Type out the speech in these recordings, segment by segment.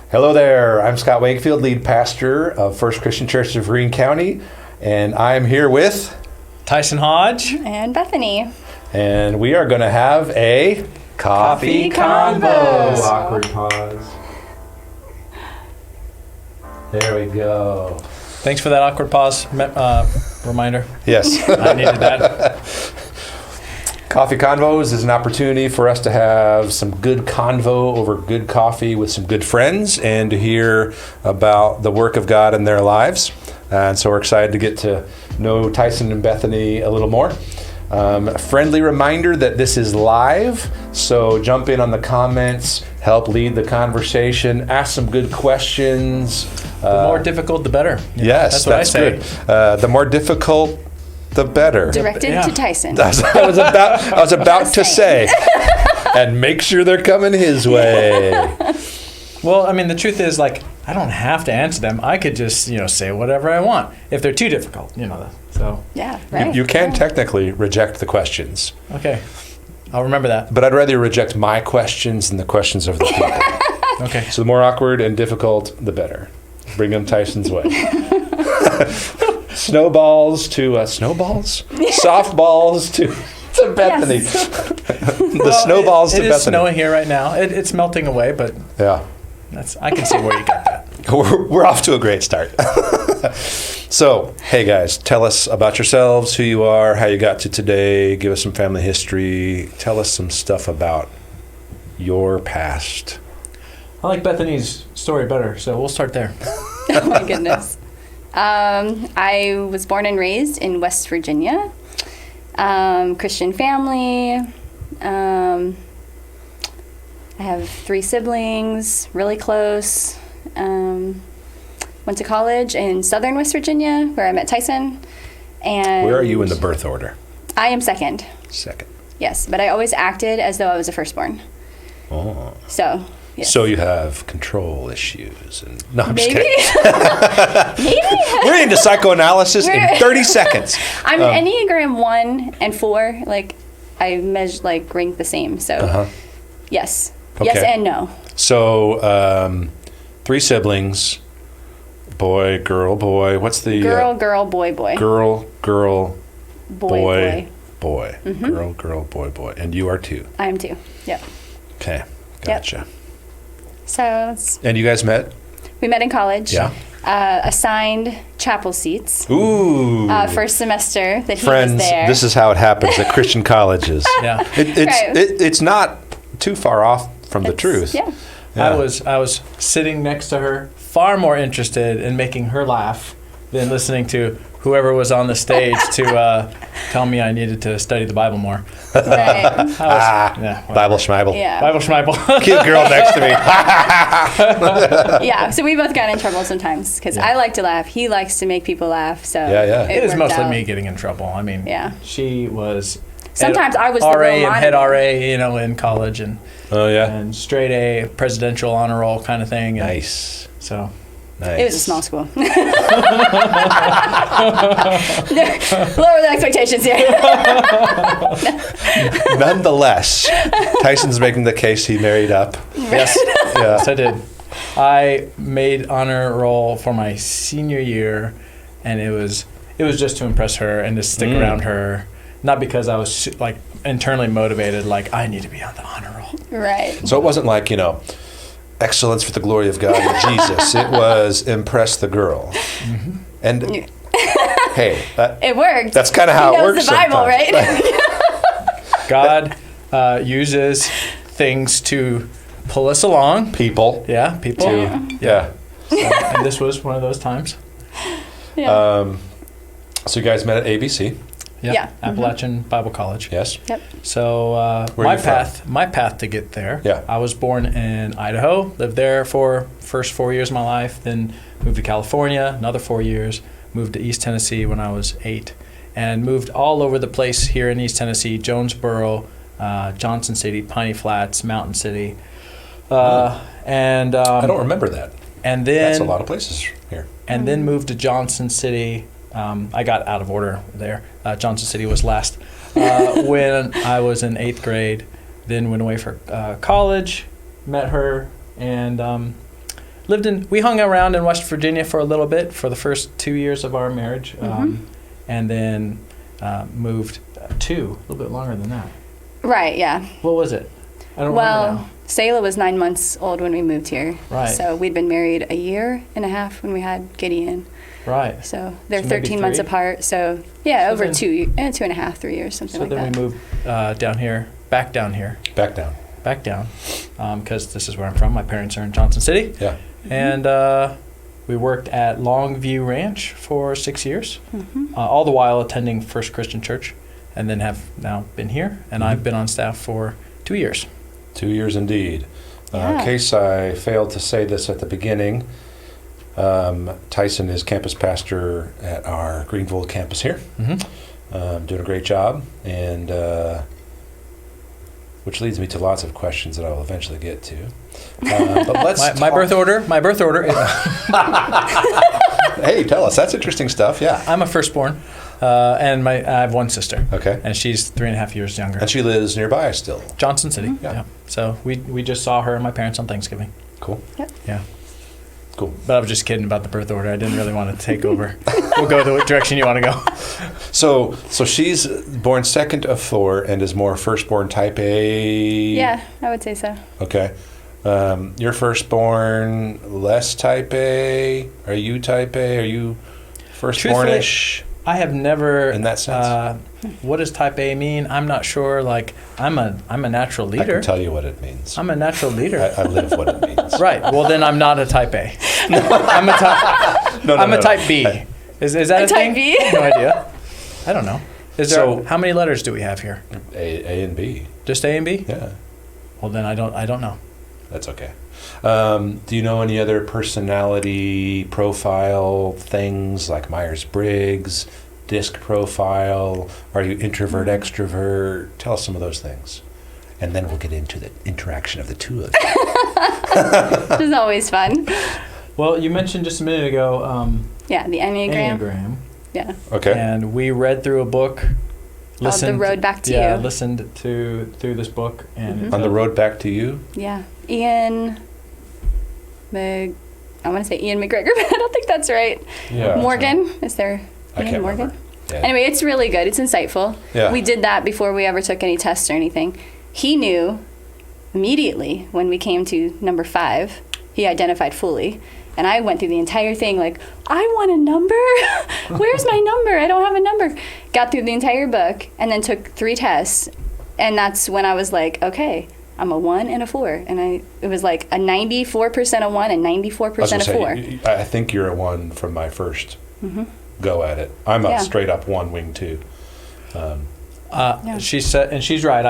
Hello there. I'm Scott Wakefield, lead pastor of First Christian Church of Greene County, and I'm here with Tyson Hodge and Bethany. And we are going to have a Coffee Convos. Awkward pause. There we go. Thanks for that awkward pause reminder. Yes. I needed that. Coffee Convos is an opportunity for us to have some good convo over good coffee with some good friends and to hear about the work of God in their lives. And so we're excited to get to know Tyson and Bethany a little more. A friendly reminder that this is live, so jump in on the comments, help lead the conversation, ask some good questions. The more difficult, the better. Yes, that's what I say. Good. The more difficult, the better. Directed to Tyson. That's what I was about to say. And make sure they're coming his way. Well, I mean, the truth is, like, I don't have to answer them. I could just, say whatever I want if they're too difficult, So yeah, right. You can technically reject the questions. Okay, I'll remember that. But I'd rather reject my questions than the questions of the people. Okay. So the more awkward and difficult, the better. Bring them Tyson's way. Snowballs to snowballs? Softballs to Bethany. Yes. The snowballs to Bethany. It is snowing here right now. It's melting away, but yeah. I can see where you got that. We're off to a great start. So, hey guys, tell us about yourselves, who you are, how you got to today, give us some family history, tell us some stuff about your past. I like Bethany's story better, so we'll start there. Oh my goodness. I was born and raised in West Virginia. Christian family. I have 3 siblings, really close. Went to college in southern West Virginia, where I met Tyson. And Where are you in the birth order? I am second. Second. Yes, but I always acted as though I was a firstborn. Oh. So, yes. So you have control issues. No, I'm Maybe. just kidding. Maybe. We're into psychoanalysis in 30 seconds. I'm an Enneagram 1 and 4. Like, I measure, rank the same. So, yes. Okay. Yes and no. So, 3 siblings. Boy, girl, boy. What's the... Girl, boy, boy. Girl, boy. Mm-hmm. Girl, boy. And you are 2. I am 2. Yep. Okay. Gotcha. Yep. So, and you guys met? We met in college. Yeah. Assigned chapel seats. Ooh. First semester that Friends, he was there. this is how it happens at Christian colleges. Yeah. It's not too far off from the truth. Yeah. I was sitting next to her, far more interested in making her laugh than listening to whoever was on the stage to tell me I needed to study the Bible more. Right. Bible schmibel. Yeah. Bible schmibel. Cute girl next to me. Yeah, so we both got in trouble sometimes because I like to laugh. He likes to make people laugh. So It is worked mostly out. me getting in trouble. I mean, she was... Sometimes I was the RA role and head RA, in college, and and straight A, presidential honor roll kind of thing. And Nice. So Nice. It was a small school. Lower the expectations here. Nonetheless, Tyson's making the case he married up. Yes, yes, I did. I made honor roll for my senior year, and it was just to impress her and to stick around her. Not because I was internally motivated, I need to be on the honor roll. Right. So it wasn't excellence for the glory of God and Jesus. It was impress the girl. Mm-hmm. And hey, it worked. That's kind of how it works. The Bible, sometimes. Right? God uses things to pull us along. People. Yeah, people. Yeah. So, and this was one of those times. Yeah. So you guys met at ABC. Yeah. Appalachian Bible College. Yes. Yep. So my path to get there. Yeah. I was born in Idaho, lived there for first 4 years of my life, then moved to California, another 4 years, moved to East Tennessee when I was 8, and moved all over the place here in East Tennessee, Jonesboro, Johnson City, Piney Flats, Mountain City. And I don't remember that. And then that's a lot of places here. And then moved to Johnson City. I got out of order there. Johnson City was last. When I was in 8th grade, then went away for college, met her, and we hung around in West Virginia for a little bit for the first 2 years of our marriage, and then moved a little bit longer than that. Right, yeah. What was it? I don't remember now. Sayla was 9 months old when we moved here. Right. So we'd been married a year and a half when we had Gideon. Right. So they're So maybe 13 months 3? apart. So yeah, So over then- 2.5, 3 years, something like that. So then we moved down here, back down, because this is where I'm from. My parents are in Johnson City. Yeah. And we worked at Longview Ranch for 6 years, all the while attending First Christian Church, and then have now been here. And I've been on staff for 2 years. 2 years indeed. Yeah. In case I failed to say this at the beginning, Tyson is campus pastor at our Greeneville campus here. Doing a great job, and which leads me to lots of questions that I will eventually get to. But let's My birth order is Hey, tell us. That's interesting stuff. Yeah. I'm a firstborn, and I have one sister. Okay. And she's 3.5 years younger. And she lives nearby still. Johnson City. Yeah. So we just saw her and my parents on Thanksgiving. Cool. Yep. Yeah. Cool. But I was just kidding about the birth order. I didn't really want to take over. We'll go the direction you want to go. So she's born second of 4 and is more firstborn type A. Yeah, I would say so. Okay. You're firstborn less type A. Are you type A? Are you firstbornish? I have never In that sense? What does type A mean? I'm not sure. Like I'm a natural I leader. can tell you what it means. I'm a natural leader. I live what it means. Right. Well, then I'm not a type A. I'm a type. I'm a type B. Is that a type thing? B? No idea. I don't know. So- How many letters do we have here? A and B. Just A and B? Yeah. Well, then I don't know. That's okay. Do you know any other personality profile things like Myers-Briggs, DISC profile? Are you introvert, extrovert? Tell us some of those things. And then we'll get into the interaction of the two of you. Which is always fun. Well, you mentioned just a minute ago Yeah, the Enneagram. Enneagram. Yeah. Okay. And we read through a book. The Road Back to Yeah, You. listened through this book. And On the road back to you? Yeah. I want to say Ian McGregor, but I don't think that's right. Yeah. Morgan? Is there I Ian can't Morgan? remember. Yeah. Anyway, it's really good. It's insightful. Yeah. We did that before we ever took any tests or anything. He knew immediately when we came to number 5. He identified fully. And I went through the entire thing like, I want a number. Where's my number? I don't have a number. Got through the entire book and then took 3 tests. And that's when I was like, okay, I'm a 1 and a 4. And it was like a 94% a 1 and 94% a 4. I think you're a 1 from my first go at it. I'm a straight up 1 wing 2. She said, and she's right.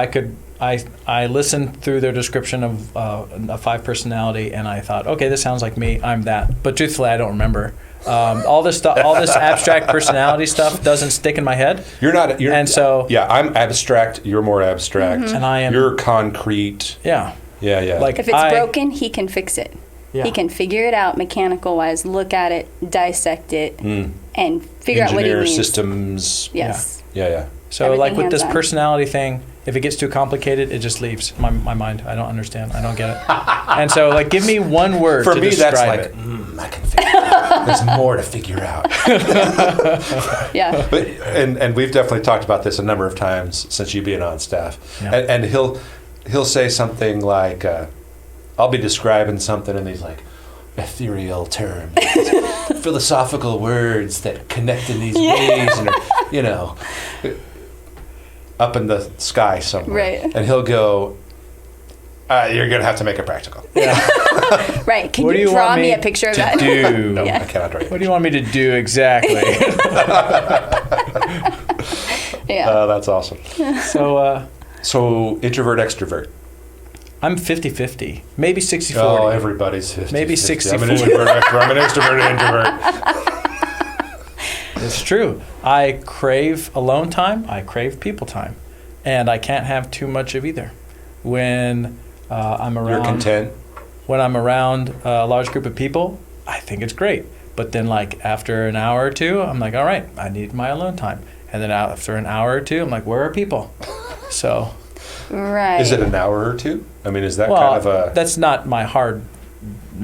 I listened through their description of a 5 personality, and I thought, okay, this sounds like me. I'm that. But truthfully, I don't remember. All this abstract personality stuff doesn't stick in my head. Yeah, I'm abstract. You're more abstract, and I am. You're concrete. Yeah. Yeah. Like if it's broken, he can fix it. Yeah. He can figure it out mechanical wise, look at it, dissect it, and figure out what he Engineer means. systems. Yes. Yeah. So Everything like with this hands-on. personality thing, if it gets too complicated, it just leaves my mind. I don't understand. I don't get it. And so like, give me one word For to me, describe that's like, it. I can figure it out. There's more to figure out. Yeah. But, and we've definitely talked about this a number of times since you being on staff. Yeah. And he'll say something like, I'll be describing something, and he's like, ethereal terms, philosophical words that connect in these ways, and are, up in the sky somewhere. Right. And he'll go, you're going to have to make it practical. Right. Can What do you you draw want me me a picture of to that? do? No, Yeah. I cannot draw you. What do you want me to do exactly? Yeah. That's awesome. So introvert, extrovert. I'm 50-50, maybe 60-40. Oh, everybody's 50. Maybe 60. I'm an 60-40. introvert, extrovert. I'm an extrovert, introvert. It's true. I crave alone time. I crave people time. And I can't have too much of either. When I'm around... You're content? When I'm around a large group of people, I think it's great. But then like after an hour or two, I'm like, all right, I need my alone time. And then after an hour or two, I'm like, where are people? So... Right. Is it an hour or two? I mean, is that Well, kind of a... that's not my hard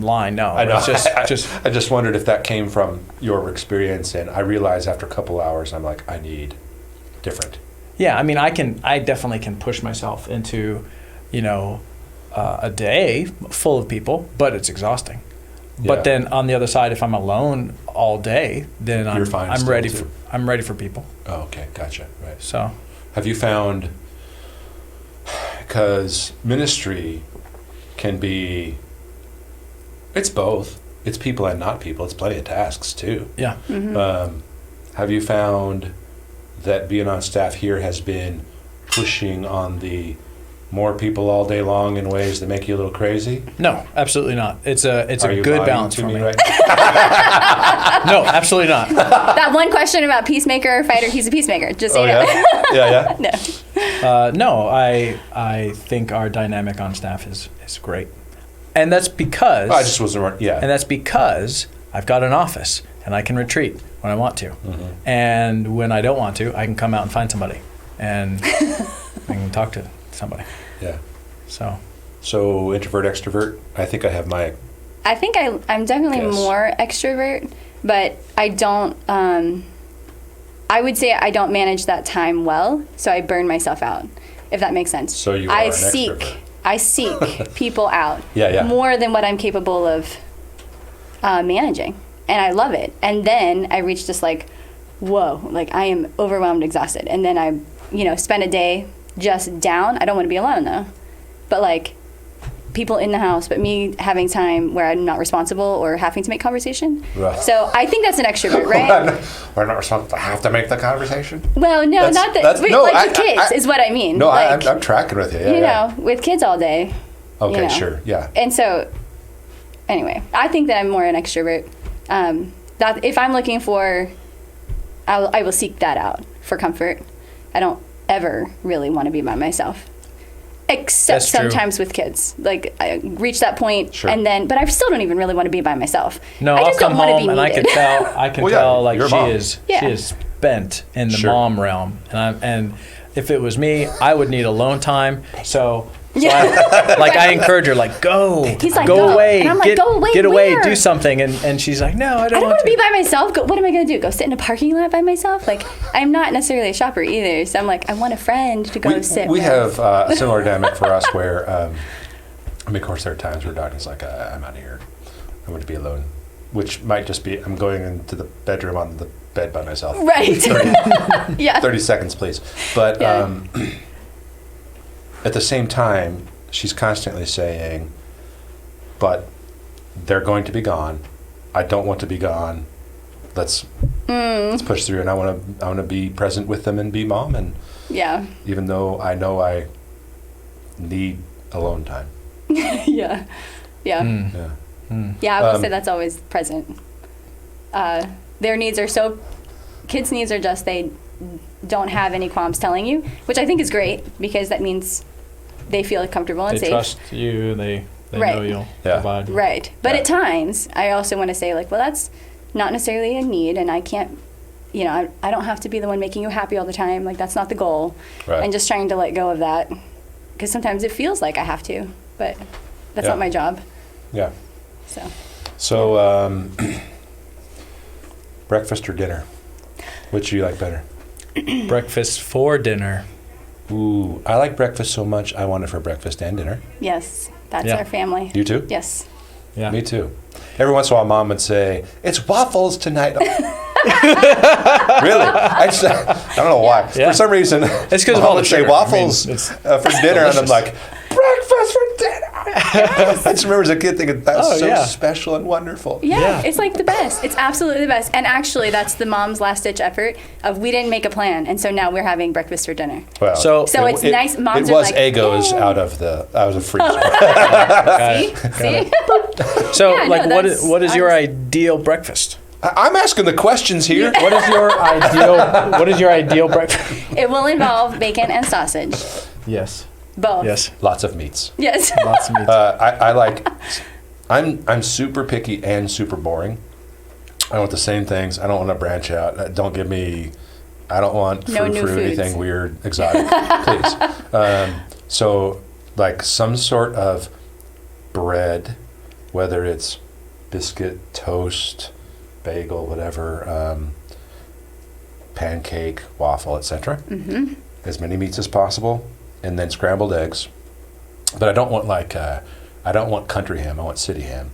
line. No, I know. It's I just wondered if that came from your experience, and I realized after a couple hours, I'm like, I need different. Yeah, I mean, I definitely can push myself into, a day full of people, but it's exhausting. Yeah. But then on the other side, if I'm alone all day, then You're fine I'm still, ready too. I'm ready for people. Oh, okay, gotcha. Right. So, Have you found, because ministry can be, it's both. It's people and not people. It's plenty of tasks too. yeah. Have you found that being on staff here has been pushing on the more people all day long in ways that make you a little crazy? No, absolutely not. It's a Are you good lying balance to for me. right? No, absolutely not. That one question about peacemaker or fighter, he's a peacemaker. Just so Oh, you know. yeah? Yeah? No. No, I think our dynamic on staff is great, and that's because I just wasn't, yeah. and that's because I've got an office and I can retreat when I want to, Mm-hmm. and when I don't want to, I can come out and find somebody and I can talk to somebody. Yeah. So introvert, extrovert, I think I have my, I think I'm definitely Guess. more extrovert, but I don't. I would say I don't manage that time well, so I burn myself out. If that makes sense. So you are an extrovert. I seek people out Yeah. more than what I'm capable of managing, and I love it. And then I reach this like, whoa, like I am overwhelmed, exhausted, and then I, spend a day just down. I don't want to be alone though, but like people in the house, but me having time where I'm not responsible or having to make conversation. Right. So I think that's an extrovert, right? We're not responsible. I have to make the conversation. Well, no, That's- not that. that's- Wait, no, like I- with kids is what I mean. No, like, I'm tracking with you. Yeah, with kids all day. Okay, know. sure. Yeah. And so, anyway, I think that I'm more an extrovert. That if I'm looking for, I will seek that out for comfort. I don't ever really want to be by myself, except That's true. sometimes with kids. Like I reach that point, Sure. and then, but I still don't even really want to be by myself. no, I I'll just come don't want to home be and I needed. can Well, yeah, tell like you're a she mom. is Yeah. she is spent in the Sure. mom realm, and if it was me, I would need alone time. So I encourage her, like, go. He's like, go go. away. And I'm like, get, go away, Get away. where? Do something. And she's like, no, I I don't don't want want to to. be by myself. What am I going to do? Go sit in a parking lot by myself? Like, I'm not necessarily a shopper either. So I'm like, I want a friend to go sit We with. have a similar dynamic for us where, of course, there are times where Donnie's like, I'm out of here. I want to be alone, which might just be, I'm going into the bedroom on the bed by myself. Right. 30, Yeah. 30 seconds, please. But Yeah. At the same time, she's constantly saying, but they're going to be gone. I don't want to be gone. Let's push through, and I want to be present with them and be mom. And Yeah. even though I know I need alone time. Yeah. Yeah. Yeah. Yeah, I will say that's always present. Their needs are kids' needs are just they don't have any qualms telling you, which I think is great because that means they feel comfortable and They safe. trust you. They Right. know you'll Yeah. provide. Right. But Yeah. at times, I also want to say, like, well, that's not necessarily a need, and I can't, I don't have to be the one making you happy all the time. Like, that's not the goal. Right. And just trying to let go of that. Because sometimes it feels like I have to, but that's Yeah. not my job. Yeah. So, So, breakfast or dinner? Which do you like better? Breakfast for dinner. Ooh, I like breakfast so much. I want it for breakfast and dinner. yes, that's Yeah. our family. You too? Yes. Yeah. Me too. Every once in a while, Mom would say, "It's waffles tonight." Really? I don't know why. Yeah. For some reason, It's 'cause of Mom all the would say sugar. waffles I mean, it's for dinner, and I'm delicious. like, breakfast for dinner. I just remember as a kid thinking that's Oh, so yeah. special and wonderful. Yeah, Yeah. it's like the best. It's absolutely the best. And actually, that's the mom's last-ditch effort of we didn't make a plan, and so now we're having breakfast for dinner. Well, So it's nice. Moms it are was like, Eggos "Yay." out of the freezer. See? So, Yeah, like, no, what is your that's- ideal breakfast? I'm asking the questions here. What is your ideal breakfast? It will involve bacon and sausage. Yes. Both. Yes. Lots of meats. Yes. Lots of meat. I like. I'm super picky and super boring. I want the same things. I don't want to branch out. Don't give me. I don't want No new fruit, foods. anything weird, exotic, please. So, like some sort of bread whether it's biscuit, toast, bagel, whatever, pancake, waffle, etc. Mm-hmm. As many meats as possible, and then scrambled eggs. But I don't want I don't want country ham. I want city ham.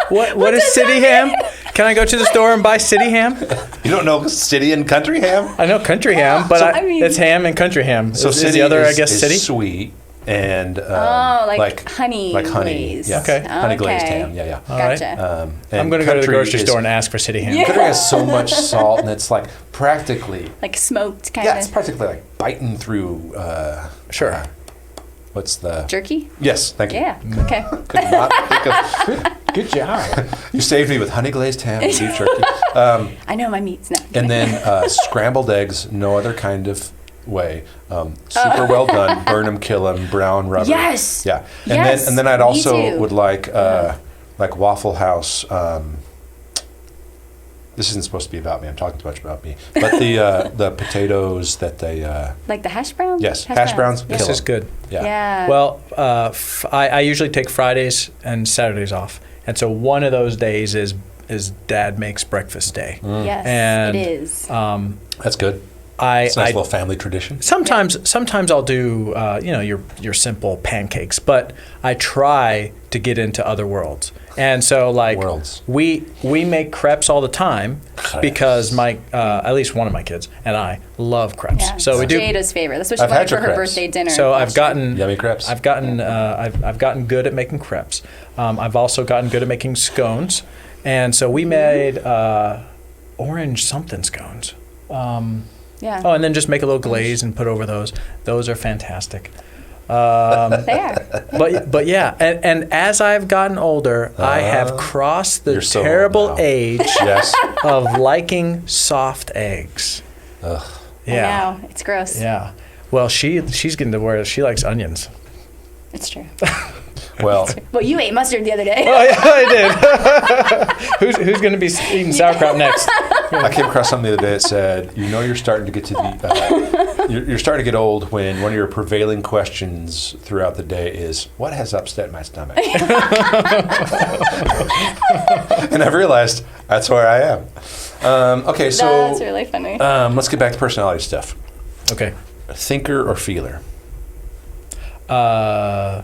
What is city ham? Can I go to the store and buy city ham? You don't know city and country ham? I know country ham, but I mean- it's ham and country ham. So is city the other, is, I guess, is city? sweet and like honey. like honey. glazed. Yeah. Okay. Honey glazed Okay. ham. Yeah. All right. Gotcha. And I'm going to go to the country grocery is- store and ask for city ham. Yeah. Country has so much salt, and it's like practically. Like smoked kind Yeah, it's of practically like biting through. Sure. What's the? jerky. Yes, thank you. Yeah. Okay. Could not think of. Good job. You saved me with honey glazed ham and beef jerky. I know my meat's not. And then scrambled eggs, no other kind of way. Super well done. Burn them, kill them, brown rubber. Yes. Yeah. And Yes, then I'd me also too. would like Waffle House. This isn't supposed to be about me. I'm talking too much about me. But the potatoes that they Like the hash browns. yes, hash browns. Yeah. This kill is 'em. good. Yeah. Well, I usually take Fridays and Saturdays off. And so one of those days is Dad makes breakfast day. Yes, and, it is. That's good. I It's a nice little family tradition. sometimes I'll do your simple pancakes, but I try to get into other worlds. And so like Worlds. we make crepes all the time because my at least one of my kids and I love crepes. Yeah. So we do. Jada's favorite. That's what she I've wanted had for your her crepes. birthday dinner. So I've last year. gotten Yummy crepes. I've gotten good at making crepes. I've also gotten good at making scones, and so we made orange something scones. Yeah. Oh, and then just make a little glaze and put over those. Those are fantastic. They are. But yeah, and as I've gotten older, I have crossed the You're so old terrible now. age Yes. of liking soft eggs. Ugh. Yeah. I know. It's gross. Yeah. Well, she's getting to where she likes onions. It's true. Well, Well, you ate mustard the other day. Oh yeah, I did. Who's going to be eating sauerkraut next? I came across something the other day that said, you're starting to get to the, you're starting to get old when one of your prevailing questions throughout the day is, what has upset my stomach? And I've realized that's where I am. Okay, so That's really funny. let's get back to personality stuff. Okay. Thinker or feeler? I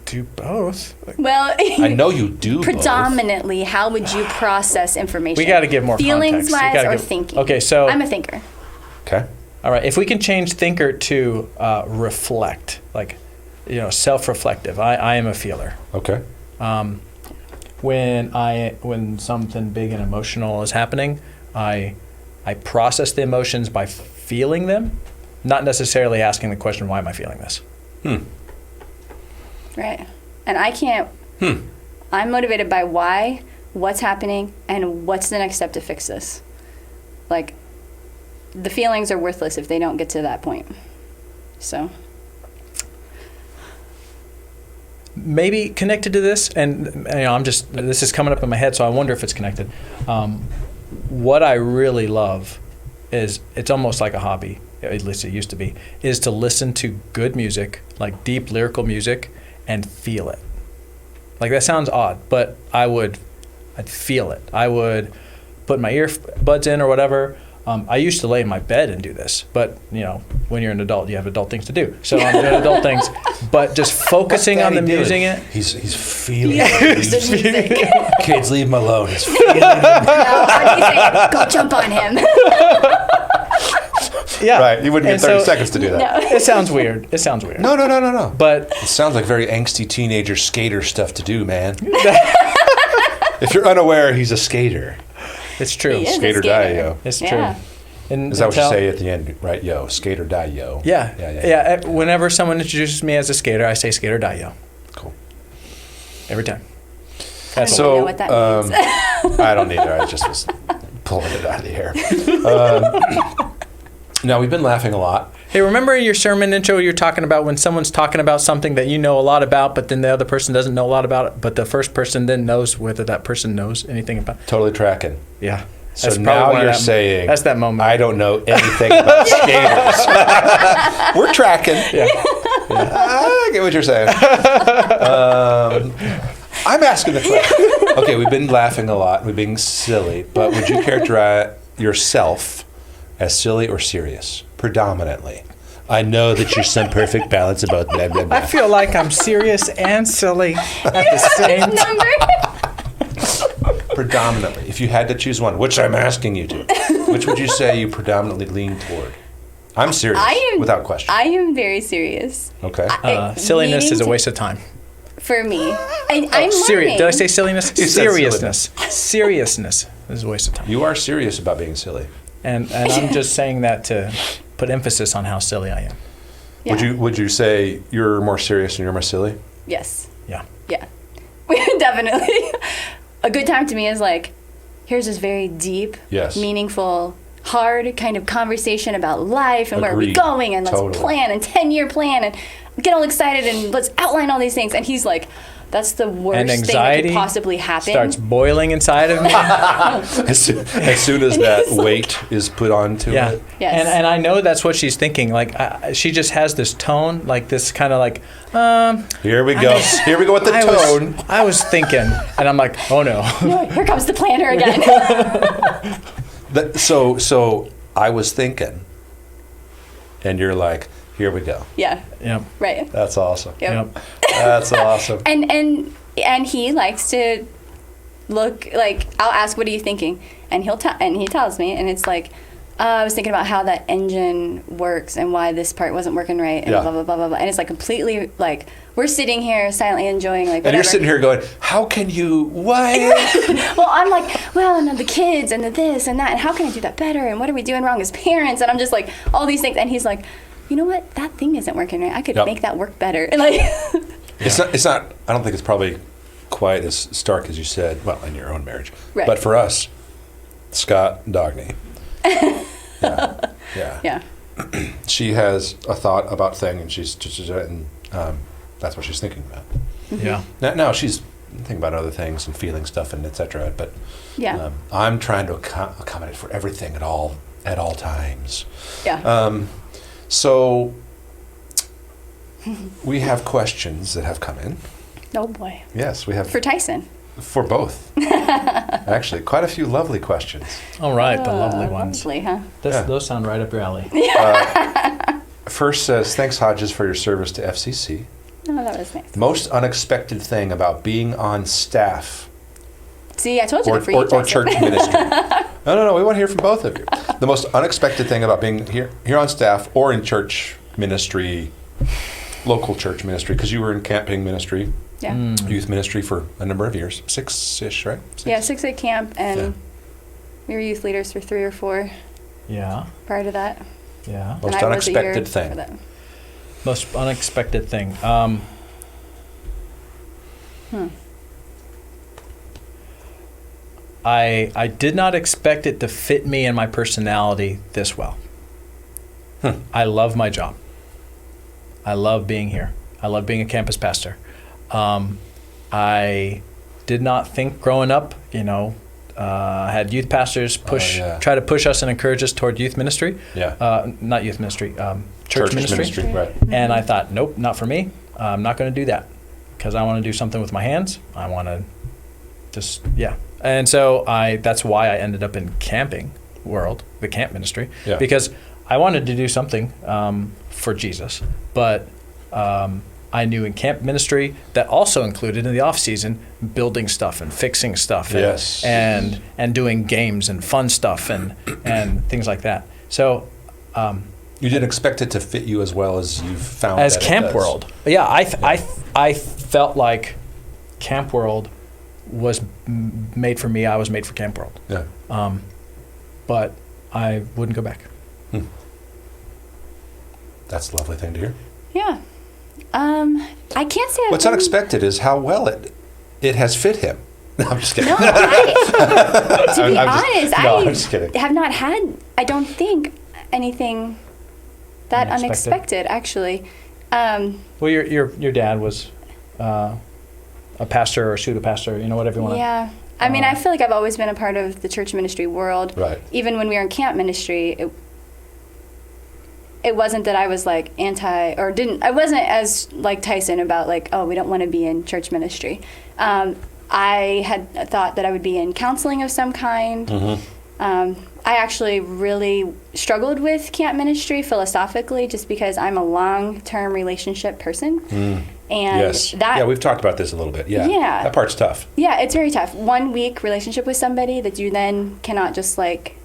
do both. Well, I know you do both. predominantly, how would you process information? We got to give more Feelings context. We wise gotta or give- thinking? Okay, so I'm a thinker. Okay. all right, if we can change thinker to reflect, like self-reflective. I am a feeler. Okay. When something big and emotional is happening, I process the emotions by feeling them, not necessarily asking the question, why am I feeling this? Right. And I can't. I'm motivated by why, what's happening, and what's the next step to fix this. Like, the feelings are worthless if they don't get to that point. So. Maybe connected to this, and this is coming up in my head, so I wonder if it's connected. What I really love is, it's almost like a hobby, at least it used to be, is to listen to good music, like deep lyrical music, and feel it. Like, that sounds odd, but I'd feel it. I would put my earbuds in or whatever. I used to lay in my bed and do this, but when you're an adult, you have adult things to do. So I'm doing adult things, but just focusing on the music. He's feeling The it. music. Kids, leave him alone. He's feeling it. No, I'd be saying, go jump on him. Yeah, Right. You wouldn't And get 30 so- seconds to do that. No. It sounds weird. No. But It sounds like very angsty teenager skater stuff to do, man. If you're unaware, he's a skater. it's true. He is a Skater skater. die, yo. It's Yeah. true. And Is that what you until- say at the end, right? Yo, skate or die, yo. Yeah. Whenever someone introduces me as a skater, I say skate or die, yo. Cool. Every time. I don't So, even know what that means. I don't either. I just was pulling it out of the air. Now, we've been laughing a lot. Hey, remember in your sermon intro, you're talking about when someone's talking about something that you know a lot about, but then the other person doesn't know a lot about it, but the first person then knows whether that person knows anything about it. Totally tracking. Yeah. So That's now probably you're saying, that's that moment. I don't know anything about skaters. We're tracking. Yeah. I get what you're saying. I'm asking the question. Okay, we've been laughing a lot. We're being silly. But would you characterize yourself as silly or serious? Predominantly. I know that you're some perfect balance of both. Blah, blah, blah. I feel like I'm serious and silly at the same time. Predominantly. If you had to choose one, which I'm asking you to, which would you say you predominantly lean toward? I'm serious, without question. I am very serious. Okay. Silliness is a waste of time. For me. I'm learning. Did I say silliness? You said Seriousness. Seriousness is a waste of time. You are serious about being silly. And I'm just saying that to put emphasis on how silly I am. Yeah. Would you say you're more serious and you're more silly? Yes. Yeah. Yeah. Definitely. A good time to me is like, here's this very deep, Yes. meaningful, hard kind of conversation about life and where are we Agreed. going and let's Totally. plan and 10-year plan and get all excited and let's outline all these things. And he's like, that's the worst And thing that anxiety could possibly happen. starts boiling inside of me. As soon as that weight is put onto Yeah. it. Yes. And I know that's what she's thinking. Like she just has this tone, like this kind of like, Here we go. Here we go with the tone. I was thinking, and I'm like, oh no. No, here comes the planner again. So I was thinking, and you're like, here we go. Yeah. Yep. Right. That's awesome. Yep. Yep. That's awesome. And he likes to look like, I'll ask, what are you thinking? And he tells me, and it's like, I was thinking about how that engine works and why this part wasn't working right and Yeah. blah blah blah blah blah. And it's like completely like we're sitting here silently enjoying like whatever. And you're sitting here going, how can you, what? Well, I'm like, well, and then the kids and the this and that, and how can I do that better? And what are we doing wrong as parents? And I'm just like, all these things. And he's like, you know what? That thing isn't working right. I could Yep. make that work better. And like, It's not, I don't think it's probably quite as stark as you said, well, in your own marriage. Right. But for us, Scott Dogney. Yeah. yeah. She has a thought about thing, and and that's what she's thinking about. Yeah. Now she's thinking about other things and feeling stuff and etc. But Yeah. I'm trying to accommodate for everything at all times. Yeah. So we have questions that have come in. Oh boy. Yes, we have For Tyson. for both. Actually, quite a few lovely questions. All right, the lovely ones. Lovely, huh? Yeah. Those sound right up your alley. First says, thanks Hodges for your service to FCC. Oh, that was nice. Most unexpected thing about being on staff See, I told you or, to for you, or Tyson. church ministry. No, we want to hear from both of you. The most unexpected thing about being here on staff or in church ministry, local church ministry, because you were in camping ministry, Yeah. youth ministry for a number of years, 6-ish, right? 6. Yeah, 6 at camp, and Yeah. we were youth leaders for 3 or 4 Yeah. prior to that. Yeah. Most And I was a year unexpected thing. for that. Most unexpected thing. I did not expect it to fit me and my personality this well. I love my job. I love being here. I love being a campus pastor. I did not think growing up, I had youth pastors try to push us and encourage us toward youth ministry. Yeah. Not youth ministry, church ministry. Right. And I thought, nope, not for me. I'm not going to do that because I want to do something with my hands. I want to And so that's why I ended up in camping world, the camp ministry, Yeah. because I wanted to do something for Jesus. But I knew in camp ministry that also included in the off season building stuff and fixing stuff and, Yes. and doing games and fun stuff and things like that. So You didn't expect it to fit you as well as you found as that it Camp does. World. Yeah, I felt like Camp World was made for me. I was made for Camp World. Yeah. But I wouldn't go back. That's a lovely thing to hear. Yeah. I can't say I've What's been- unexpected is how well it has fit him. No, I'm just kidding. No, to be honest, I'm just kidding. I have not had, I don't think, anything that Unexpected? unexpected, actually. Well, your dad was a pastor or pseudo pastor, whatever you want to. Yeah. I mean, I feel like I've always been a part of the church ministry world. Right. Even when we were in camp ministry, it wasn't that I was like I wasn't as like Tyson about like, oh, we don't want to be in church ministry. I had thought that I would be in counseling of some kind. I actually really struggled with camp ministry philosophically just because I'm a long-term relationship person. And yes. We've talked about this a little bit. Yeah. That part's tough. Yeah, it's very tough. 1 week relationship with somebody that you then cannot just like,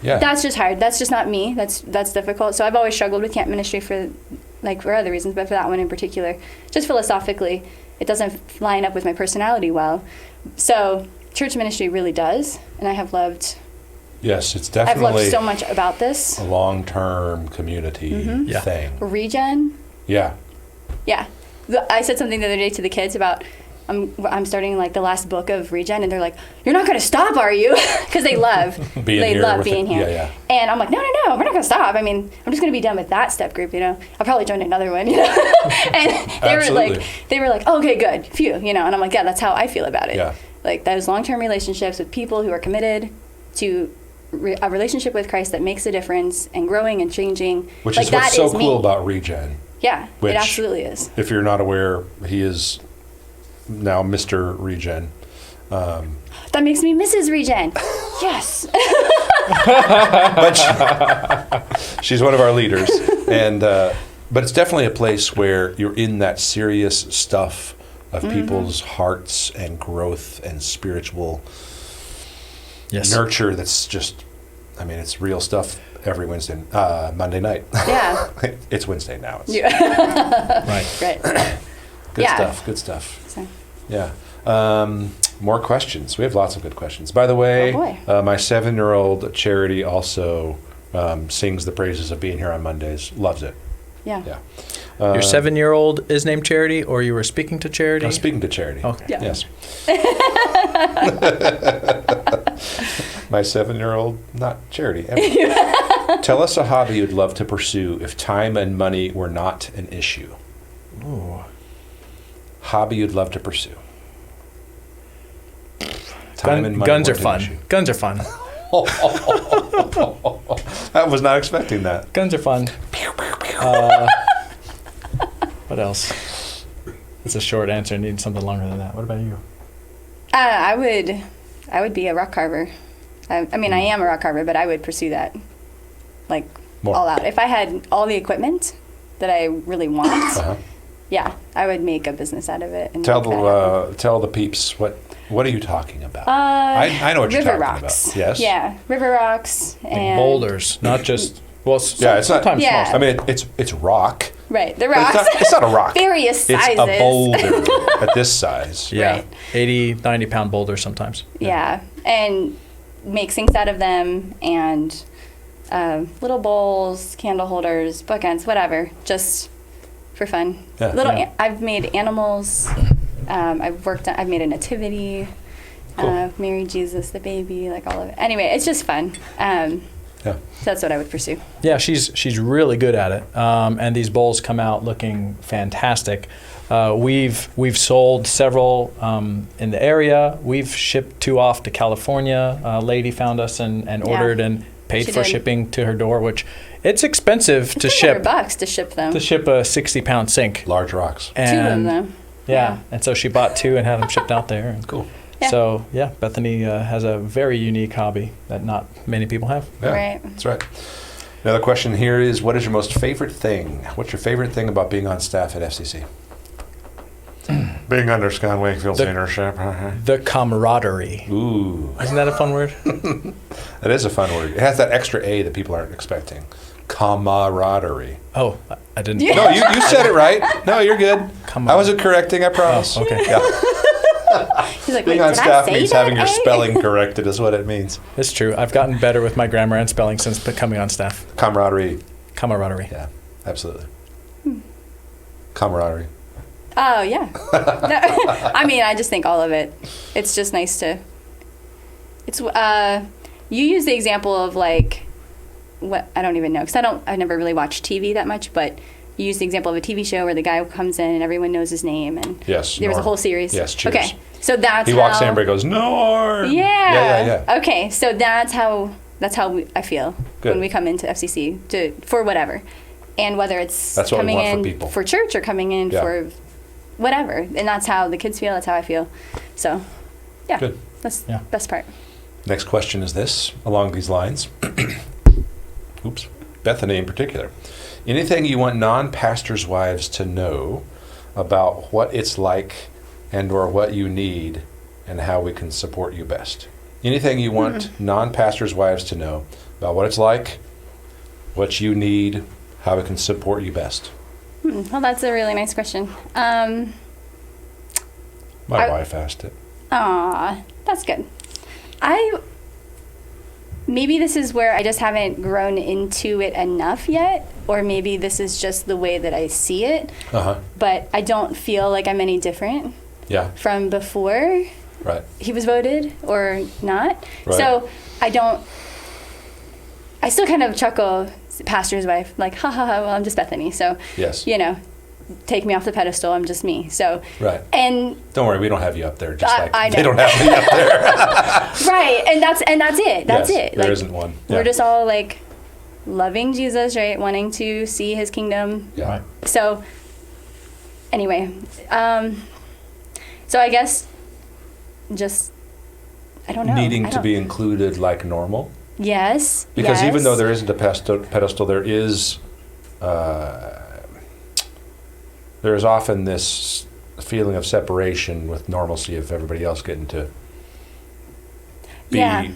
that's just hard. That's just not me. That's difficult. So I've always struggled with camp ministry for other reasons, but for that one in particular, just philosophically, it doesn't line up with my personality well. So church ministry really does, and I have loved. Yes, it's definitely. I've loved so much about this. A long-term community thing. Regen. Yeah. Yeah. I said something the other day to the kids about I'm starting like the last book of Regen, and they're like, "You're not going to stop, are you?" Because they love being here. Yeah. And I'm like, "No, we're not going to stop. I mean, I'm just going to be done with that step group, I'll probably join another one, And they were like, oh, "Okay, good, phew," And I'm like, "Yeah, that's how I feel about it." Yeah. Like those long-term relationships with people who are committed to a relationship with Christ that makes a difference and growing and changing. Which is what's so cool about Regen. Yeah, it absolutely is. If you're not aware, he is now Mr. Regen. That makes me Mrs. Regen. Yes. But she's one of our leaders, but it's definitely a place where you're in that serious stuff of people's hearts and growth and spiritual nurture. That's just, it's real stuff. Every Monday night. Yeah. It's Wednesday now. Right. Good stuff. So. Yeah. More questions. We have lots of good questions. By the way, my 7-year-old Charity also sings the praises of being here on Mondays. Loves it. Yeah. Your 7-year-old is named Charity, or you were speaking to Charity? I was speaking to Charity. Okay. Yeah. Yes. My 7-year-old, not Charity. Tell us a hobby you'd love to pursue if time and money were not an issue. Ooh. Hobby you'd love to pursue. Time and money. Guns are fun. Guns are fun. I was not expecting that. Guns are fun. What else? It's a short answer. I need something longer than that. What about you? I would be a rock carver. I am a rock carver, but I would pursue that, more. All out. If I had all the equipment that I really want, I would make a business out of it. And tell the peeps what are you talking about? I know what you're talking rocks. about. Yes. Yeah, river rocks and boulders, not just. Well, it's not. Sometimes small. It's rock. Right, the rocks. It's not a rock. Various sizes. It's a boulder at this size. Yeah, right. 80, 90-pound boulders sometimes. Yeah, and make sinks out of them and little bowls, candle holders, bookends, whatever, just for fun. Yeah. I've made animals. I've made a nativity. Cool. Mary, Jesus, the baby, all of it. Anyway, it's just fun. So that's what I would pursue. Yeah, she's really good at it, and these bowls come out looking fantastic. We've sold several in the area. We've shipped 2 off to California. A lady found us and ordered and paid for shipping to her door, which it's expensive to ship. $100 to ship them. To ship a 60-pound sink. Large rocks. And 2 of them. Yeah, and so she bought 2 and had them shipped out there. Cool. Yeah. So, Bethany has a very unique hobby that not many people have. Yeah, right. That's right. Another question here is, what is your most favorite thing? What's your favorite thing about being on staff at FCC? Being under Scott Wakefield's leadership. The camaraderie. Ooh. Isn't that a fun word? That is a fun word. It has that extra A that people aren't expecting. Camaraderie. Oh, I didn't. No, you said it right. No, you're good. I wasn't correcting, I promise. Oh, okay. Yeah. He's like, being on staff means having your spelling corrected is what it means. It's true. I've gotten better with my grammar and spelling since becoming on staff. Camaraderie. Yeah, absolutely. Camaraderie. Oh, yeah. I just think all of it. It's just nice to... you use the example of what I don't even know, because I never really watched TV that much, but you used the example of a TV show where the guy comes in and everyone knows his name, and Yes. there was a Norm. whole series. Yes, Cheers. Okay, so that's He walks in and goes, Norm! Yeah. Yeah. Okay, so that's how I feel Good. when we come into FCC for whatever, and whether it's That's what we coming want for in people. for church or coming in Yeah. for whatever, and that's how the kids feel. That's how I feel. So, yeah, Good. that's the best part. Next question is this, along these lines. Oops. Bethany in particular. Anything you want non-pastors' wives to know about what it's like and or what you need and how we can support you best? Anything you want non-pastors' wives to know about what it's like, what you need, how we can support you best? Well, that's a really nice question. My wife asked it. Aw, that's good. Maybe this is where I just haven't grown into it enough yet, or maybe this is just the way that I see it. Uh-huh. But I don't feel like I'm any different Yeah. from before Right. he was voted or not. Right. So I still kind of chuckle, pastor's wife, like, ha ha ha, well, I'm just Bethany. So, Yes. take me off the pedestal, I'm just me. So, Right. and Don't worry, we don't have you up there. Just like I know. they don't have me up there. right, and that's it. That's Yes, it. There Like, isn't one. we're Yeah. just all like loving Jesus, right? Wanting to see his kingdom. Yeah. Right. So anyway, so I guess just I don't know. Needing I to don't- be included like normal. Yes. Because even yes. though there isn't a pedestal, there is often this feeling of separation with normalcy of everybody else getting to be Yeah.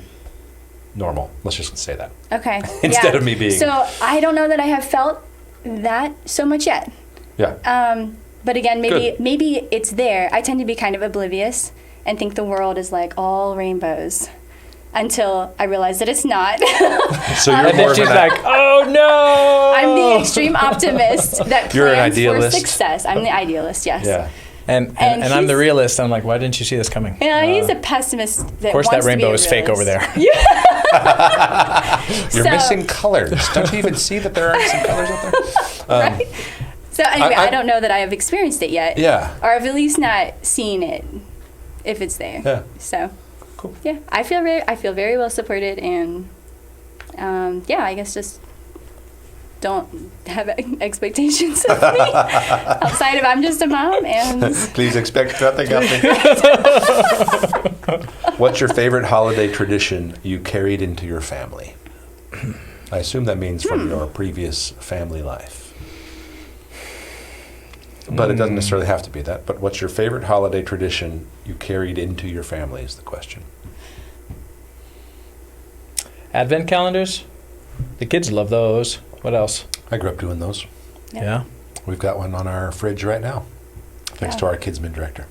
normal. Let's just say that. Okay. Instead yeah. of me being. So I don't know that I have felt that so much yet. Yeah. But again, Good. maybe it's there. I tend to be kind of oblivious and think the world is like all rainbows until I realize that it's not. So you're And more then of she's an like, oh no! I'm the extreme optimist that You're an plans for idealist. success. I'm the idealist, yes. Yeah. And And I'm the he's- realist. I'm like, why didn't you see this coming? Yeah, he's a pessimist that Of course, wants that to be rainbow a is fake over realist. there. You're So- missing colors. Don't you even see that there are some colors up there? Right? So anyway, I- I don't know that I have experienced it yet. Yeah. Or I've at least not seen it, if it's there. Yeah. So, Cool. yeah, I feel very well supported, and yeah, I guess just don't have expectations of me outside of I'm just a mom, and Please expect nothing of me. What's your favorite holiday tradition you carried into your family? I assume that means from your previous family life. But it doesn't necessarily have to be that. But what's your favorite holiday tradition you carried into your family is the question. Advent calendars? The kids love those. What else? I grew up doing those. Yeah. We've got one on our fridge right now, thanks to Yeah. our kids' director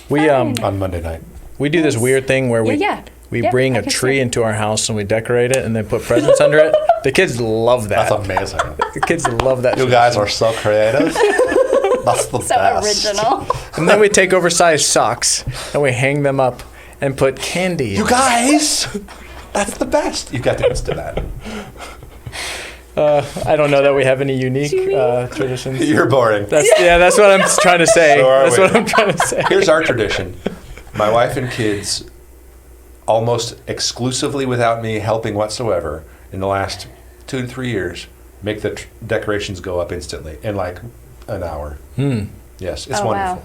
We Fun. on Monday night. we do this Nice. weird thing where we yeah. we Yep, bring I a can tree see. into our house and we decorate it and then put presents under it. The kids love that. That's amazing. The kids love that. You guys are so creative. That's the So best. original. And then we take oversized socks and we hang them up and put candy. You guys, that's the best. You've got to listen to that. I don't know that we have any unique Chewy. traditions. You're boring. That's what I'm trying to say. So are That's we. what I'm trying to say. Here's our tradition. My wife and kids, almost exclusively without me helping whatsoever, in the last 2 to 3 years, make the decorations go up instantly in like an hour. Yes, it's Oh, wonderful. wow.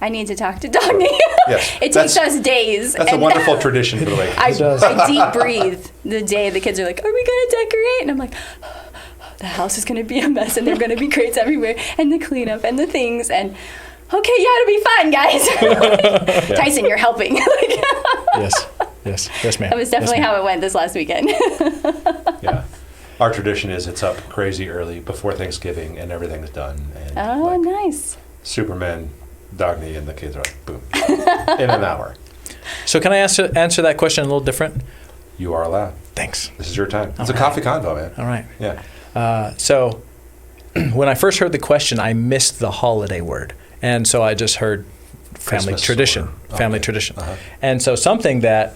I need to talk to Dogny. Yes, It that's- takes us days. That's a and wonderful tradition for the ladies. I does. deep breathe the day the kids are like, "Are we gonna decorate?" And I'm like, "The house is gonna be a mess, and there are gonna be crates everywhere, and the cleanup, and the things, and okay, yeah, it'll be fine, guys." Yeah. Tyson, you're helping. Yes, ma'am. That was definitely Yes, ma'am. how it went this last weekend. Yeah. Our tradition is it's up crazy early before Thanksgiving and everything's done. And Oh, like, nice. Superman, Dogny, and the kids are like, boom, in an hour. So can I answer that question a little different? You are allowed. Thanks. This is your time. It's a All coffee convo, man. All right. Yeah. So when I first heard the question, I missed the holiday word. And so I just heard family Christmas tradition, or- family okay. tradition. Uh-huh. And so something that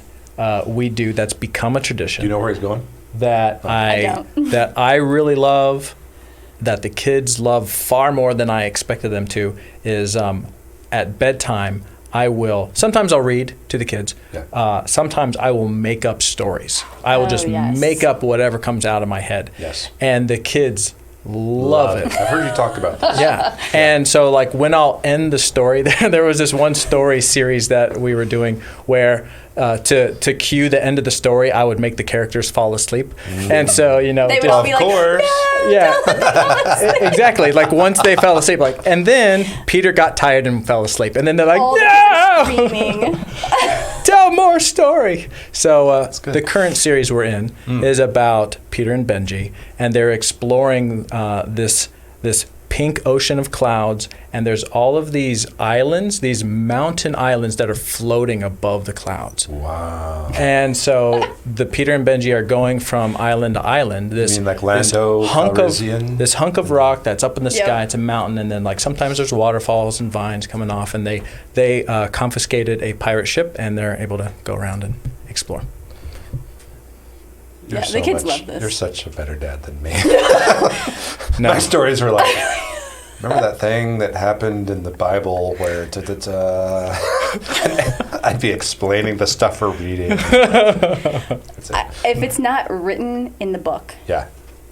we do that's become a tradition Do you know where he's going? that I don't. that I really love, that the kids love far more than I expected them to is at bedtime, sometimes I'll read to the kids. Yeah. Sometimes I will make up stories. I will just make up whatever comes out of my head. Yes. And the kids love it. I've heard you talk about this. Yeah. And so like when I'll end the story, there was this one story series that we were doing where to cue the end of the story, I would make the characters fall asleep. And so, they would just, all be like, course. no, yeah, don't let them fall asleep. exactly. Like once they fell asleep, and then Peter got tired and fell asleep. And then they're like, All the kids no! screaming. Tell more story. So good. the current series we're in is about Peter and Benji, and they're exploring this pink ocean of clouds, and there's all of these islands, these mountain islands that are floating above the clouds. Wow. And so the Peter and Benji are going from island to island. You mean like Lando Calrissian? This hunk of rock that's up in the Yep. sky. It's a mountain, and then like sometimes there's waterfalls and vines coming off, and they confiscated a pirate ship, and they're able to go around and explore. You're The kids love this. You're such a better dad than me. No. My stories were like, remember that thing that happened in the Bible where I'd be explaining the stuff we're reading. That's it. If it's not written in the book, Yeah.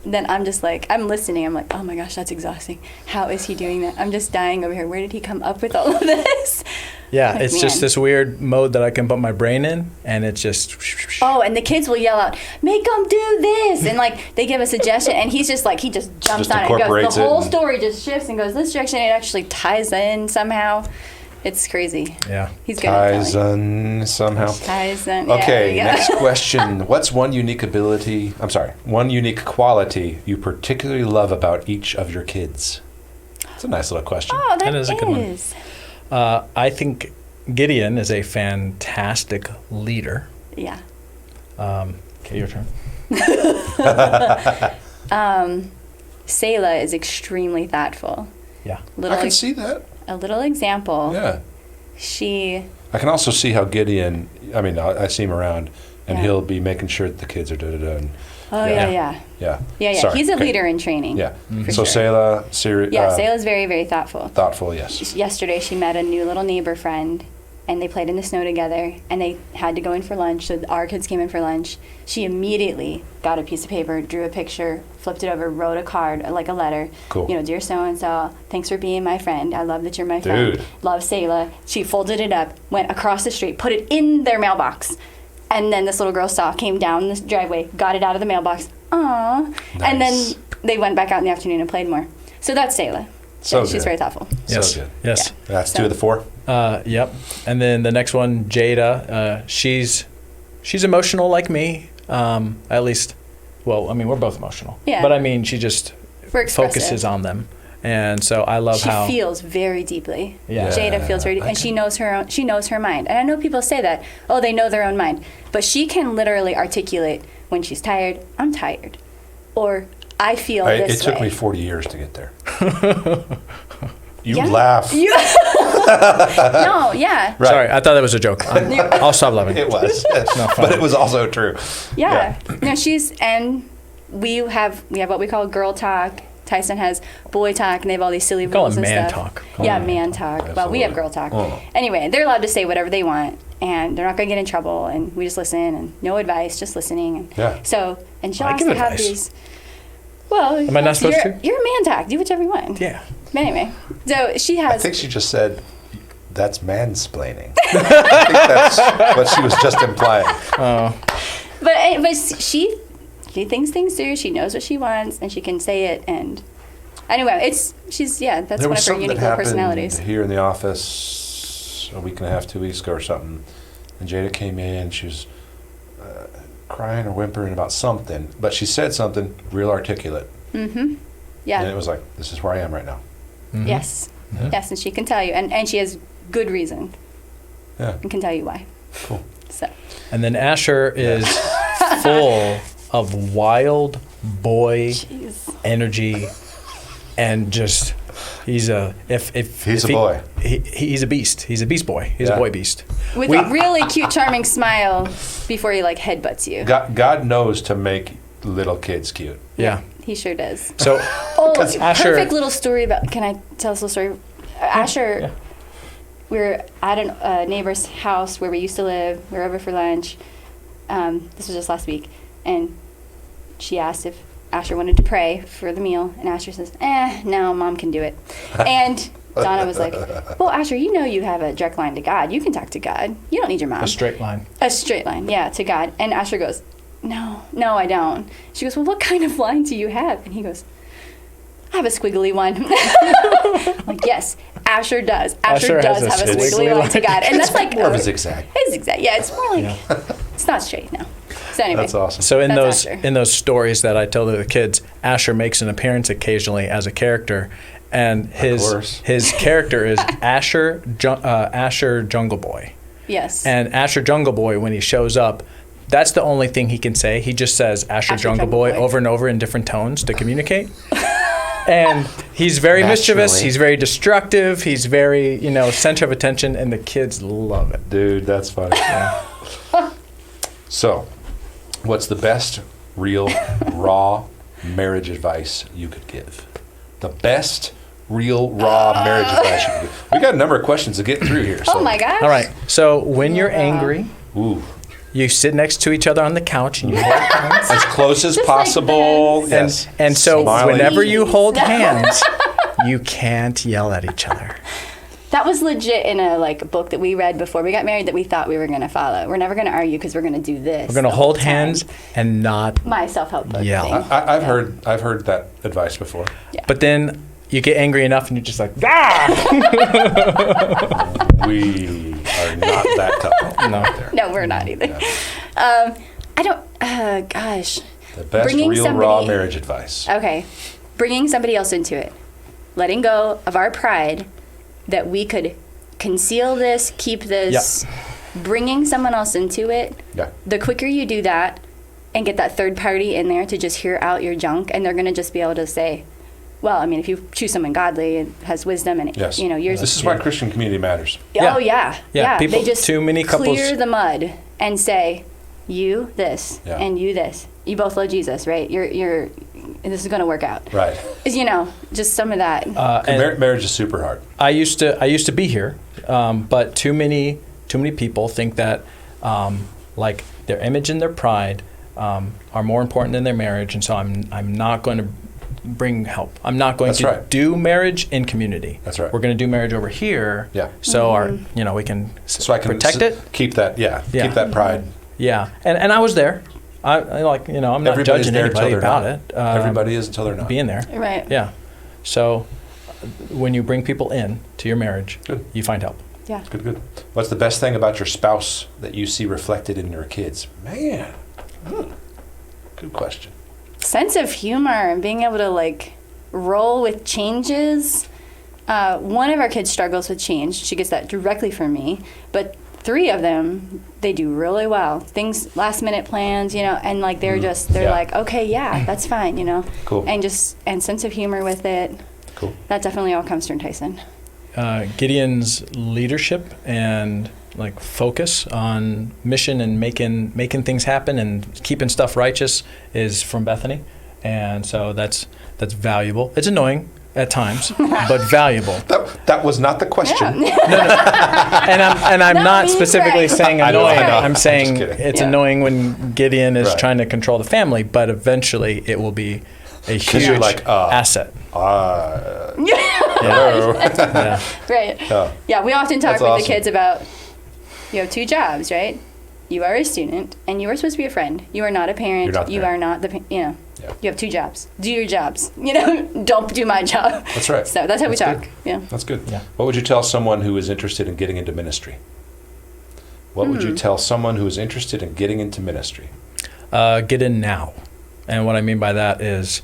then I'm just like, I'm listening. I'm like, oh my gosh, that's exhausting. How is he doing that? I'm just dying over here. Where did he come up with all of this? Yeah, Like, it's just man. this weird mode that I can put my brain in, and it's just. Oh, and the kids will yell out, make them do this. And like, they give a suggestion, and he's just like, he just jumps Just on it. And incorporates goes, the it whole and- story just shifts and goes this direction. It actually ties in somehow. It's crazy. Yeah. He's good at telling. Tyson somehow. Ties in. Okay, yeah, next question. What's one unique quality you particularly love about each of your kids? It's a nice little question. Oh, That that is a good one. is. I think Gideon is a fantastic leader. Yeah. Okay, your turn. Selah is extremely thoughtful. Yeah. I can see that. A little example. Yeah. She. I can also see how Gideon, I see him around, and Yeah. he'll be making sure that the kids are da-da-da. And, Oh yeah. yeah. Sorry. He's a Okay. leader in training. Yeah. For So sure. Selah, Yeah, Selah's very, very thoughtful. thoughtful, yes. Yesterday, she met a new little neighbor friend, and they played in the snow together, and they had to go in for lunch, so our kids came in for lunch. She immediately got a piece of paper, drew a picture, flipped it over, wrote a card, like a letter. Cool. Dear so-and-so, thanks for being my friend. I love that you're my friend. Dude. Love, Selah. She folded it up, went across the street, put it in their mailbox. And then this little girl came down this driveway, got it out of the mailbox. Aww. And then Nice. they went back out in the afternoon and played more. So that's Selah. So She's good. very thoughtful. Yes. So good. Yes. That's So- 2 of the 4. Yep. And then the next one, Jada. She's emotional like me. At least, we're both emotional. Yeah. But she just We're expressive. focuses on them, and so I love She how. feels very deeply. Yeah. Jada feels very, and she knows her mind. And I know people say that, oh, they know their own mind, but she can literally articulate when she's tired. I'm tired, or I feel It this took way. me 40 years to get there. You Yeah. laugh. No, yeah, Right. Sorry, I thought that was a joke. I'll stop laughing. It was. not But it was also true. yeah. No, we have what we call girl talk. Tyson has boy talk, and they have all these silly Call rules it and man stuff. talk. Yeah, man talk. Well, we have Absolutely. girl talk. Oh. Anyway, they're allowed to say whatever they want, and they're not going to get in trouble, and we just listen, and no advice, just listening. And Yeah. So, and she'll I ask give to have advice. these. Well, Am I not supposed to? You're a man talk. Do whichever you want. Yeah. But anyway, so she I has. think she just said, that's mansplaining. I think that's what she was just implying. But she thinks things through. She knows what she wants, and she can say it. And anyway, that's There one was of her something unique that little happened personalities. here in the office a week and a half, 2 weeks ago or something. And Jada came in. She was crying or whimpering about something. But she said something real articulate. Mm-hmm. Yeah. And it was like, this is where I am right now. Mhm. Yes. Yeah. Yes, and she can tell you, and she has good reason, Yeah. and can tell you why. Cool. So And then Asher is full of wild boy jeez. energy, and just he's a boy. He's a beast. He's a beast boy. He's Yeah. a boy beast. With a really cute, charming smile before he headbutts you. God knows to make little kids cute. Yeah. He sure does. So, Asher, perfect little story about. Can I tell us a little story? Asher, yeah. we were at a neighbor's house where we used to live. We were over for lunch. This was just last week, and she asked if Asher wanted to pray for the meal, and Asher says, no, Mom can do it. And Donna was like, well, Asher, you know you have a direct line to God. You can talk to God. You don't need your mom. A straight line. A straight line, yeah, to God. And Asher goes, no, I don't. She goes, well, what kind of line do you have? And he goes, I have a squiggly one. I'm like, yes, Asher does. Asher does have a squiggly line to God. And that's like more of a zigzag. It's zigzag. Yeah, it's more like, it's not straight, no. So anyway. That's awesome. So That's in those stories that I tell to the kids, Asher makes an appearance occasionally as a character, and his character is Asher Jungle Boy. Yes. And Asher Jungle Boy, when he shows up, that's the only thing he can say. He just says Asher Jungle Boy over and over in different tones to communicate. And he's very mischievous. He's very destructive. He's very, center of attention, and the kids love it. Dude, that's funny. Yeah. So, what's the best, real, raw marriage advice you could give? The best, real, raw marriage advice you could give. We got a number of questions to get through here. So. Oh my gosh. All right. So when you're angry, you sit next to each other on the couch and you hold hands. As close as possible. Like yes. And so Smiling. whenever you hold hands, you can't yell at each other. That was legit in a book that we read before we got married that we thought we were going to follow. We're never going to argue because we're going to do this. We're going to hold hands and not my self-help book yell. thing. I've heard that advice before. Yeah. But then you get angry enough and you're just like, We are not that couple. No, we're not either. No. I don't, gosh. The best Bringing real, raw marriage advice. Okay. Bringing somebody else into it. Letting go of our pride that we could conceal this, keep this. Bringing someone else into it. Yeah. The quicker you do that and get that third party in there to just hear out your junk, and they're going to just be able to say, well, I mean, if you choose someone godly and has wisdom and, years. This is why Christian community matters. Oh, yeah. People, they just too many couples clear the mud and say, you this and you this. You both love Jesus, right? You're this is going to work out. Right. Just some of that. Marriage is super hard. I used to be here, but too many people think that their image and their pride are more important than their marriage, and so I'm not going to bring help. I'm not going to do marriage in community. That's right. We're going to do marriage over here. Yeah. So we can protect it. Keep that. Yeah. Keep that pride. Yeah. And I was there. I'm not judging anybody about it. Everybody is until they're not. Being there. Right. Yeah. So when you bring people in to your marriage, you find help. Yeah. Good. What's the best thing about your spouse that you see reflected in your kids? Man. Good question. Sense of humor and being able to roll with changes. One of our kids struggles with change. She gets that directly from me. But 3 of them, they do really well. Things, last minute plans, and they're like, okay, that's fine, Cool. And sense of humor with it. Cool. That definitely all comes from Tyson. Gideon's leadership and focus on mission and making things happen and keeping stuff righteous is from Bethany, and so that's valuable. It's annoying at times, but valuable. That was not the question. No. And I'm not specifically saying annoying. I know. I'm saying it's annoying when Gideon is Right. trying to control the family, but eventually it will be a huge asset. Hello. Right. Yeah, we often talk with the kids about, you have 2 jobs, right? You are a student, and you are supposed to be a friend. You are not a parent. You're not the you parent. are not the, You have 2 jobs. Do your jobs. Don't do my job. That's right. So that's how we talk. Good. Yeah. That's good. Yeah. What would you tell someone who is interested in getting into ministry? What would you tell someone who is interested in getting into ministry? Get in now. And what I mean by that is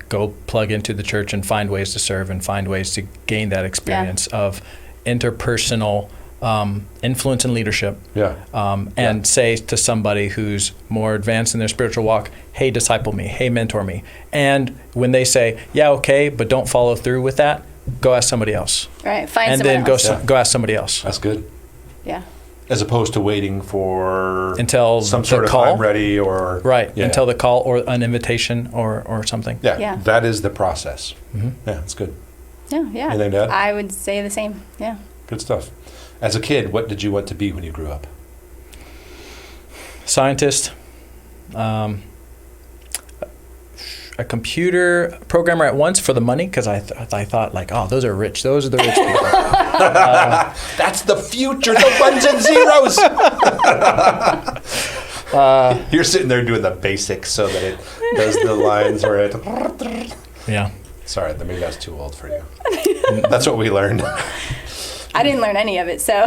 go plug into the church and find ways to serve and find ways to gain that experience of interpersonal influence and leadership. And say to somebody who's more advanced in their spiritual walk, hey, disciple me, hey, mentor me. And when they say, yeah, okay, but don't follow through with that, go ask somebody else. Right. Find and someone then else. go ask somebody else. That's good. Yeah. As opposed to waiting for until some the sort of call. I'm ready or Until the call or an invitation or something. Yeah. That is the process. Mm-hmm. Yeah, it's good. Yeah. Anything to add? I would say the same. Yeah. Good stuff. As a kid, what did you want to be when you grew up? Scientist, a computer programmer at once for the money, because I thought like, oh, those are rich. Those are the rich people. That's the future, the ones and zeros. You're sitting there doing the basics so that it does the lines where it... Yeah. Sorry, maybe that's too old for you. That's what we learned. I didn't learn any of it, so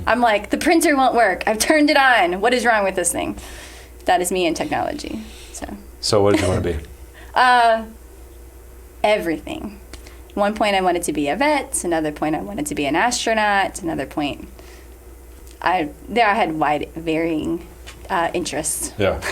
I'm like, the printer won't work. I've turned it on. What is wrong with this thing? That is me in technology. So what did you want to be? Everything. One point I wanted to be a vet. Another point I wanted to be an astronaut. Another point, I had wide varying interests. Yeah.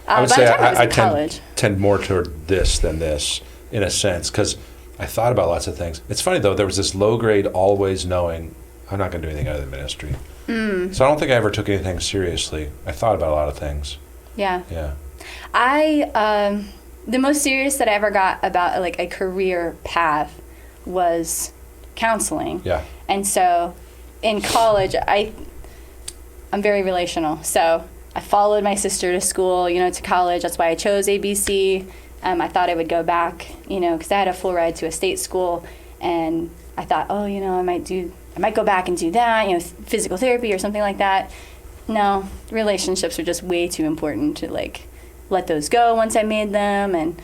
I would by say the time I was I in college. tend more toward this than this, in a sense, because I thought about lots of things. It's funny, though, there was this low grade always knowing, I'm not going to do anything other than ministry. So I don't think I ever took anything seriously. I thought about a lot of things. Yeah. Yeah. The most serious that I ever got about like a career path was counseling. Yeah. And so in college, I'm very relational. So I followed my sister to school, to college. That's why I chose ABC. I thought I would go back, because I had a full ride to a state school, and I thought, I might go back and do that, physical therapy or something like that. No, relationships are just way too important to let those go once I made them. And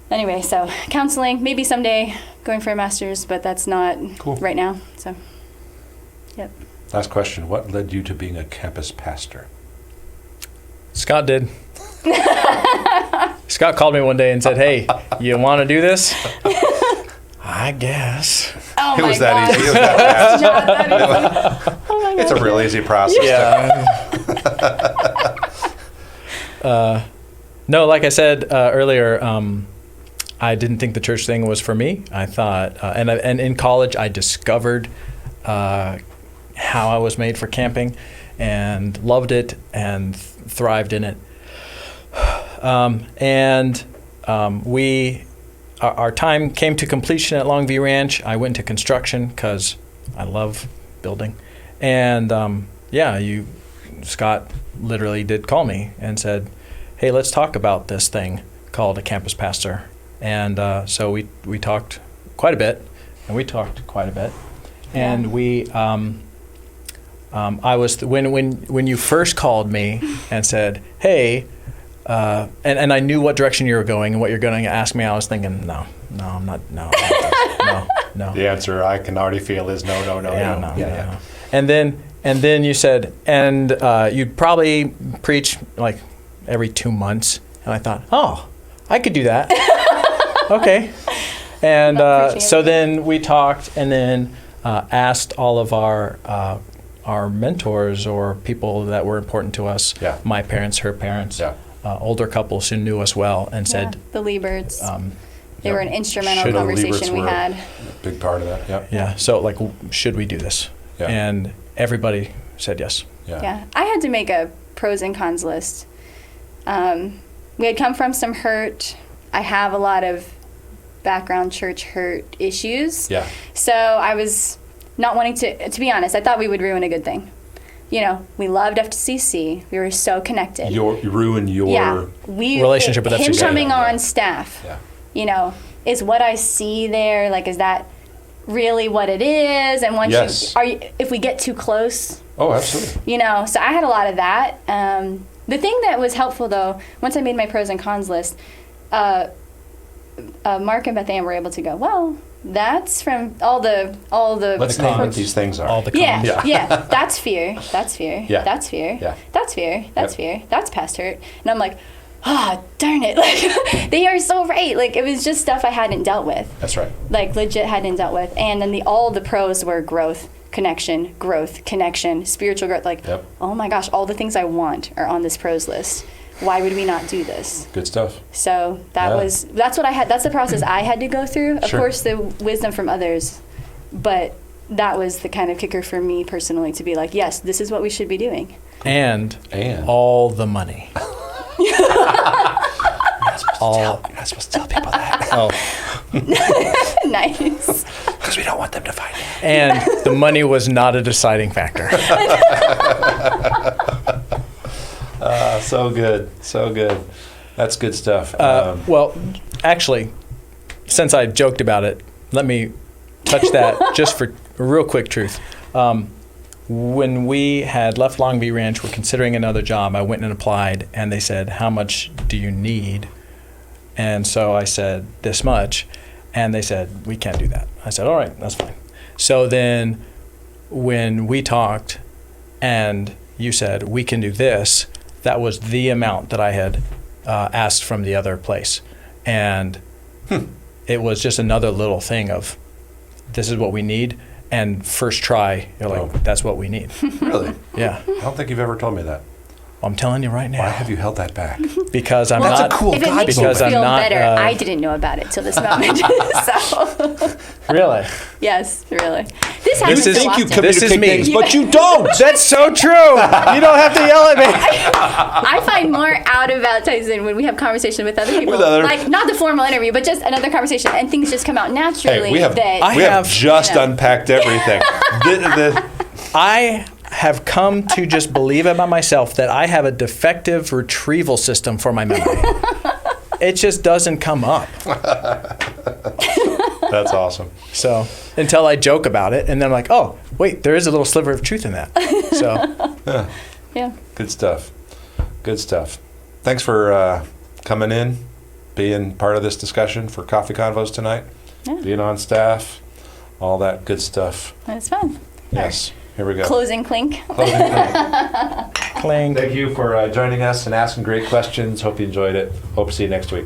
anyway, so counseling, maybe someday going for a master's, but that's not right now. So, yep. Last question. What led you to being a campus pastor? Scott did. Scott called me one day and said, "Hey, you want to do this?" I guess. Oh It my was that God. easy. It was that fast. Not that easy. Oh my God. It's a real easy process. Yeah. No, like I said earlier, I didn't think the church thing was for me. I thought, and in college, I discovered how I was made for camping, and loved it and thrived in it. Our time came to completion at Longview Ranch. I went to construction because I love building, and Scott literally did call me and said, "Hey, let's talk about this thing called a campus pastor." And so we talked quite a bit, and and we I was when you first called me and said, "Hey," and I knew what direction you were going and what you're going to ask me. I was thinking, no, I'm not. No. The answer I can already feel is no. Yeah. And then you said, and you'd probably preach like every 2 months. And I thought, oh, I could do that. Okay. And so then we talked, and then asked all of our mentors or people that were important to us, my parents, her parents, older couples who knew us well, and said, the Lieberts. They were an instrumental conversation we had. A big part of that. Yep. Yeah. So should we do this? Yeah. And everybody said yes. Yeah. I had to make a pros and cons list. We had come from some hurt. I have a lot of background church hurt issues. Yeah. So I was not wanting to be honest, I thought we would ruin a good thing. We loved FCC. We were so connected. Ruin your relationship with FCC. Him coming on staff, is what I see there, is that really what it is? And once if we get too close. Oh, absolutely. So I had a lot of that. The thing that was helpful, though, once I made my pros and cons list, Mark and Beth Ann were able to go, well, that's from all the. Let's name what these things are. All the cons. Yeah. That's fear. That's fear. Yeah. That's fear. Yeah. That's fear. That's fear. That's past hurt. And I'm like, darn it. They are so right. It was just stuff I hadn't dealt with. That's right. Legit hadn't dealt with. And then all the pros were growth, connection, spiritual growth. Oh my gosh, all the things I want are on this pros list. Why would we not do this? Good stuff. So that's what I had. That's the process I had to go through. Of Sure. course, the wisdom from others, but that was the kind of kicker for me personally to be like, yes, this is what we should be doing. And all the money. You're not supposed to tell people that. Oh. Nice. Because we don't want them to find it. And the money was not a deciding factor. So good. So good. That's good stuff. Well, actually, since I joked about it, let me touch that just for a real quick truth. When we had left Longview Ranch, we're considering another job, I went and applied, and they said, how much do you need? And so I said, this much. And they said, we can't do that. I said, all right, that's fine. So then when we talked and you said, we can do this, that was the amount that I had asked from the other place. And it was just another little thing of, this is what we need. And first try, you're like, that's what we need. Really? Yeah. I don't think you've ever told me that. I'm telling you right now. Why have you held that back? Because I'm That's not. a cool If it guy. makes you Because I'm feel not, better, I didn't know about it till this moment. So, Really? yes, really. This You happens so think you often. This is communicate me. things, but you don't. That's so true. You don't have to yell at me. I find more out about Tyson when we have conversation with other people. Like, not the formal interview, but just another conversation, and things just come out naturally. Hey, we have have, just unpacked everything. I have come to just believe about myself that I have a defective retrieval system for my memory. It just doesn't come up. That's awesome. So until I joke about it, and then I'm like, oh, wait, there is a little sliver of truth in that. So Yeah. Good stuff. Good stuff. Thanks for coming in, being part of this discussion for Coffee Convos tonight, being on staff, all that good stuff. That's fun. Yes. Here we go. Closing clink. Closing clink. cling. Thank you for joining us and asking great questions. Hope you enjoyed it. Hope to see you next week.